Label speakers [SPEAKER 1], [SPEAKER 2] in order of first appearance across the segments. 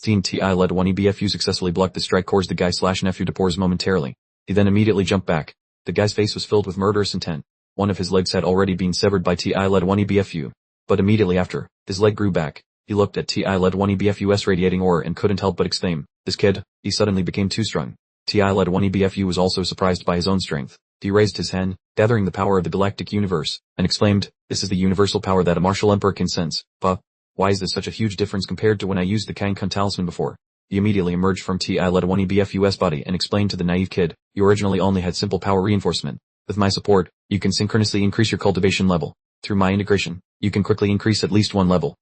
[SPEAKER 1] Seeing Ti led 1EBFU successfully block the strike caused the guy/nephew to pause momentarily. He then immediately jumped back. The guy's face was filled with murderous intent. One of his legs had already been severed by Ti led 1EBFU. But immediately after, his leg grew back. He looked at Ti led 1EBFU's radiating aura and couldn't help but exclaim, "This kid, he suddenly became too strong." Ti led 1EBFU was also surprised by his own strength. He raised his hand, gathering the power of the galactic universe, and exclaimed, "This is the universal power that a martial emperor can sense. But why is this such a huge difference compared to when I used the Kankan talisman before?" He immediately emerged from Ti led 1EBFU's body and explained to the naive kid, "You originally only had simple power reinforcement. With my support, you can synchronously increase your cultivation level. Through my integration, you can quickly increase at least one level.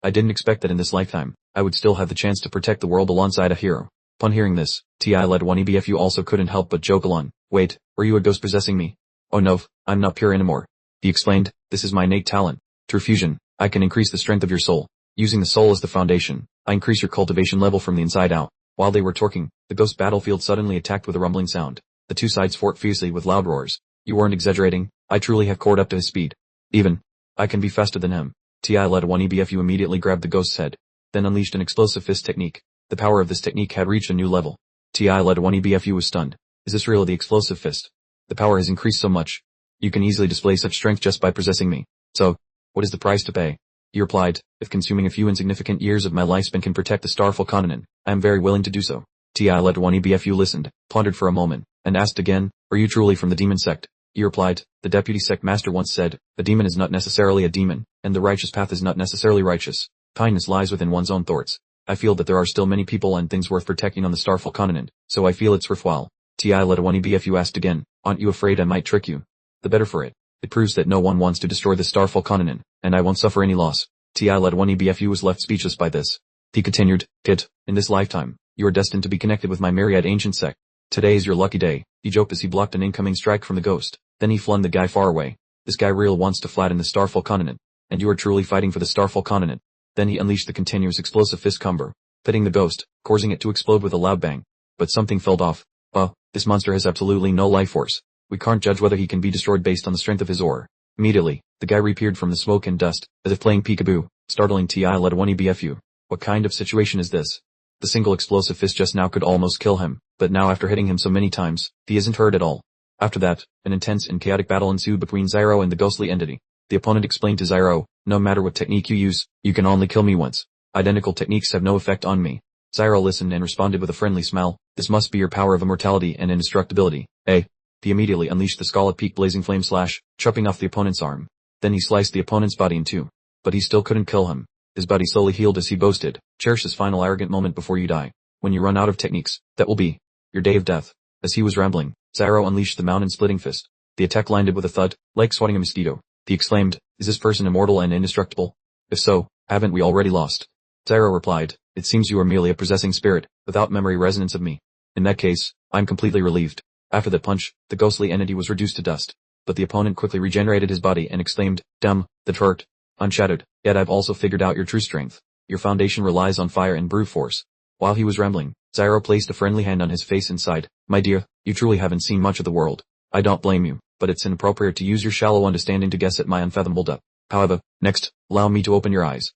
[SPEAKER 1] I didn't expect that in this lifetime, I would still have the chance to protect the world alongside a hero." Upon hearing this, Ti led 1EBFU also couldn't help but joke along. "Wait, were you a ghost possessing me?" "Oh no, I'm not pure anymore." He explained, "This is my innate talent. Through fusion, I can increase the strength of your soul. Using the soul as the foundation, I increase your cultivation level from the inside out." While they were talking, the ghost battlefield suddenly attacked with a rumbling sound. The two sides fought fiercely with loud roars. "You weren't exaggerating, I truly have caught up to his speed. Even, I can be faster than him." Ti led 1EBFU immediately grabbed the ghost's head, then unleashed an explosive fist technique. The power of this technique had reached a new level. Ti led 1EBFU was stunned. "Is this really the explosive fist? The power has increased so much. You can easily display such strength just by possessing me. So, what is the price to pay?" He replied, "If consuming a few insignificant years of my lifespan can protect the Starfall continent, I am very willing to do so." Ti led 1EBFU listened, pondered for a moment, and asked again, "Are you truly from the demon sect?" He replied, "The deputy sect master once said, a demon is not necessarily a demon, and the righteous path is not necessarily righteous. Kindness lies within one's own thoughts. I feel that there are still many people and things worth protecting on the Starfall continent, so I feel it's worthwhile." Ti led 1EBFU asked again, "Aren't you afraid I might trick you?" "The better for it. It proves that no one wants to destroy the Starfall continent, and I won't suffer any loss." Ti led 1EBFU was left speechless by this. He continued, "Kid, in this lifetime, you are destined to be connected with my myriad ancient sect. Today is your lucky day," he joked as he blocked an incoming strike from the ghost. Then he flung the guy far away. "This guy real wants to flatten the Starfall continent, and you are truly fighting for the Starfall continent." Then he unleashed the continuous explosive fist combo, hitting the ghost, causing it to explode with a loud bang. But something fell off. This monster has absolutely no life force. We can't judge whether he can be destroyed based on the strength of his aura." Immediately, the guy reappeared from the smoke and dust, as if playing peekaboo, startling Ti led 1EBFU. What kind of situation is this? The single explosive fist just now could almost kill him, but now after hitting him so many times, he isn't hurt at all. After that, an intense and chaotic battle ensued between Zyro and the ghostly entity. The opponent explained to Zyro, "No matter what technique you use, you can only kill me once. Identical techniques have no effect on me." Zyro listened and responded with a friendly smile, "This must be your power of immortality and indestructibility, eh?" He immediately unleashed the Scarlet Peak blazing flame slash, chopping off the opponent's arm. Then he sliced the opponent's body in two. But he still couldn't kill him. His body slowly healed as he boasted, "Cherish this final arrogant moment before you die. When you run out of techniques, that will be your day of death." As he was rambling, Zyro unleashed the mountain-splitting fist. The attack landed with a thud, like swatting a mosquito. He exclaimed, "Is this person immortal and indestructible? If so, haven't we already lost?" Zyro replied, "It seems you are merely a possessing spirit, without memory resonance of me. In that case, I'm completely relieved." After that punch, the ghostly entity was reduced to dust. But the opponent quickly regenerated his body and exclaimed, "Damn, that hurt. Unshattered, yet I've also figured out your true strength. Your foundation relies on fire and brute force." While he was rambling, Zyro placed a friendly hand on his face and sighed, "My dear, you truly haven't seen much of the world. I don't blame you, but it's inappropriate to use your shallow understanding to guess at my unfathomable depth. However, next, allow me to open your eyes.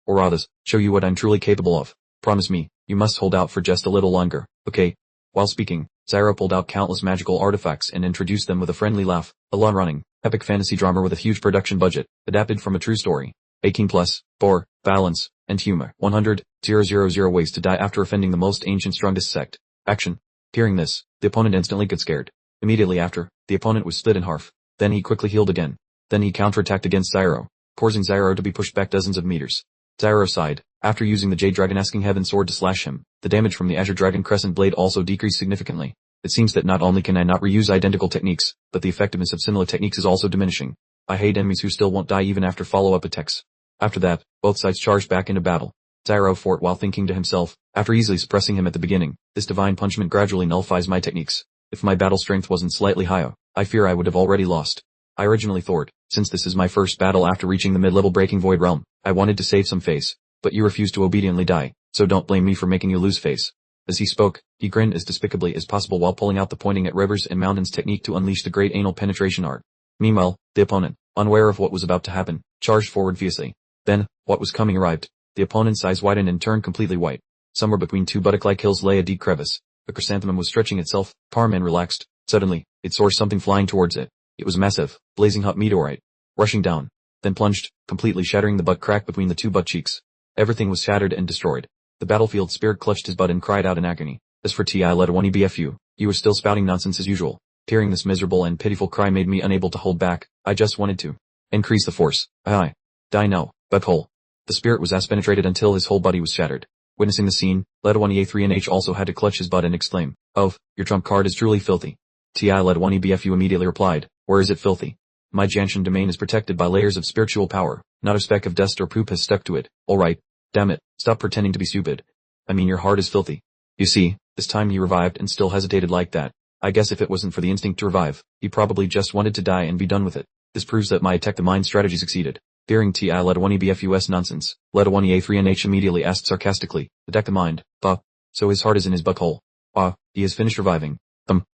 [SPEAKER 1] Or rather, show you what I'm truly capable of. Promise me, you must hold out for just a little longer, okay?" While speaking, Zyro pulled out countless magical artifacts and introduced them with a friendly laugh. A long-running, epic fantasy drama with a huge production budget, adapted from a true story. 18+, bore, balance, and humor. 100,000 ways to die after offending the most ancient strongest sect. Action. Hearing this, the opponent instantly got scared. Immediately after, the opponent was split in half. Then he quickly healed again. Then he counterattacked against Zyro, causing Zyro to be pushed back dozens of meters. Zyro sighed, after using the Jade Dragon asking Heaven Sword to slash him. The damage from the Azure Dragon Crescent Blade also decreased significantly. It seems that not only can I not reuse identical techniques, but the effectiveness of similar techniques is also diminishing. I hate enemies who still won't die even after follow-up attacks. After that, both sides charged back into battle. Zyro fought while thinking to himself, after easily suppressing him at the beginning, "This divine punishment gradually nullifies my techniques. If my battle strength wasn't slightly higher, I fear I would have already lost. I originally thought, since this is my first battle after reaching the mid-level Breaking Void realm, I wanted to save some face. But you refused to obediently die, so don't blame me for making you lose face." As he spoke, he grinned as despicably as possible while pulling out the pointing at rivers and mountains technique to unleash the great anal penetration art. Meanwhile, the opponent, unaware of what was about to happen, charged forward fiercely. Then, what was coming arrived. The opponent's eyes widened and turned completely white. Somewhere between two buttock-like hills lay a deep crevice. A chrysanthemum was stretching itself. Parman relaxed. Suddenly, it saw something flying towards it. It was massive, blazing hot meteorite. Rushing down. Then plunged, completely shattering the butt crack between the two butt cheeks. Everything was shattered and destroyed. The battlefield spirit clutched his butt and cried out in agony. As for Ti-1 BFU, you were still spouting nonsense as usual. Hearing this miserable and pitiful cry made me unable to hold back. I just wanted to increase the force. Die now, butthole. The spirit was as-penetrated until his whole body was shattered. Witnessing the scene, Led1EA3NH also had to clutch his butt and exclaim, "Oh, your trump card is truly filthy." Ti-Led1E BFU immediately replied, "Where is it filthy? My Janshin domain is protected by layers of spiritual power. Not a speck of dust or poop has stuck to it. Alright. Damn it, stop pretending to be stupid. I mean your heart is filthy." You see, this time he revived and still hesitated like that. I guess if it wasn't for the instinct to revive, he probably just wanted to die and be done with it. This proves that my attack the mind strategy succeeded. Fearing Ti-Led1E BFU's nonsense, Led1EA3NH immediately asked sarcastically, "Attack the mind, bah. So his heart is in his butthole. Ah, he has finished reviving.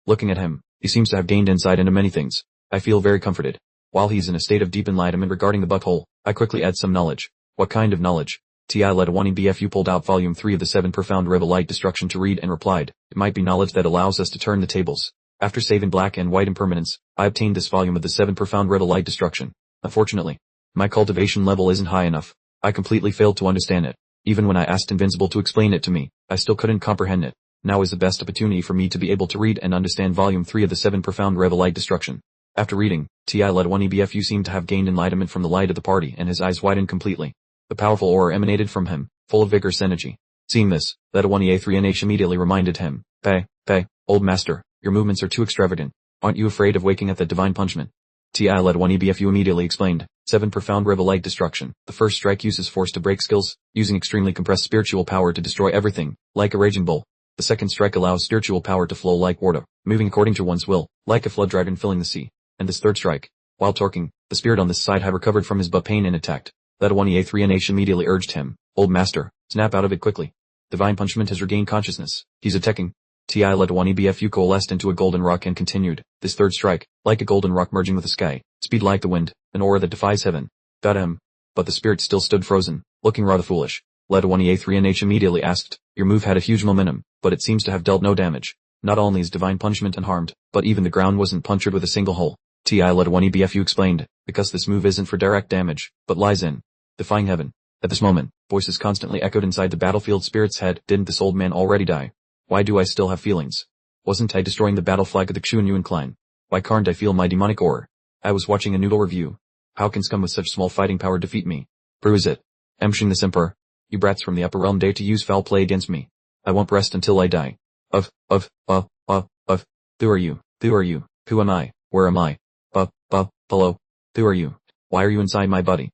[SPEAKER 1] Looking at him, he seems to have gained insight into many things. I feel very comforted. While he's in a state of deep enlightenment regarding the butthole, I quickly add some knowledge." "What kind of knowledge?" Ti-Led1E BFU pulled out volume 3 of the 7 Profound Rev Light Destruction to read and replied, "It might be knowledge that allows us to turn the tables. After saving black and white impermanence, I obtained this volume of the 7 Profound Rev Light Destruction. Unfortunately, my cultivation level isn't high enough. I completely failed to understand it. Even when I asked Invincible to explain it to me, I still couldn't comprehend it. Now is the best opportunity for me to be able to read and understand volume 3 of the 7 Profound Rev Light Destruction." After reading, Ti-Led1E BFU seemed to have gained enlightenment from the light of the party and his eyes widened completely. The powerful aura emanated from him, full of vigorous energy. Seeing this, Led1EA3NH immediately reminded him, Pay, old master, your movements are too extravagant. Aren't you afraid of waking at that divine punishment?" Ti-Led1E BFU immediately explained, 7 Profound Rev Light Destruction. The first strike uses force to break skills, using extremely compressed spiritual power to destroy everything, like a raging bull. The second strike allows spiritual power to flow like water, moving according to one's will, like a flood dragon filling the sea. And this third strike, while torquing, the spirit on this side had recovered from his butt pain and attacked. Led1EA3NH immediately urged him, "Old master, snap out of it quickly. Divine Punishment has regained consciousness. He's attacking." Ti-Led1E BFU coalesced into a golden rock and continued, "This third strike, like a golden rock merging with the sky, speed like the wind, an aura that defies heaven. Got him." But the spirit still stood frozen, looking rather foolish. Led1EA3NH immediately asked, "Your move had a huge momentum, but it seems to have dealt no damage. Not only is Divine Punishment unharmed, but even the ground wasn't punctured with a single hole." Ti-Led1E BFU explained, "Because this move isn't for direct damage, but lies in defying heaven." At this moment, voices constantly echoed inside the battlefield spirit's head. Didn't this old man already die? Why do I still have feelings? Wasn't I destroying the battle flag of the Xuanyuan clan? Why can't I feel my demonic aura? I was watching a noodle review. How can scum with such small fighting power defeat me? Bruise it. Emshing this emperor. You brats from the upper realm dare to use foul play against me. I won't rest until I die. Who are you? Who are you? Who am I? Where am I? Hello? Who are you? Why are you inside my body?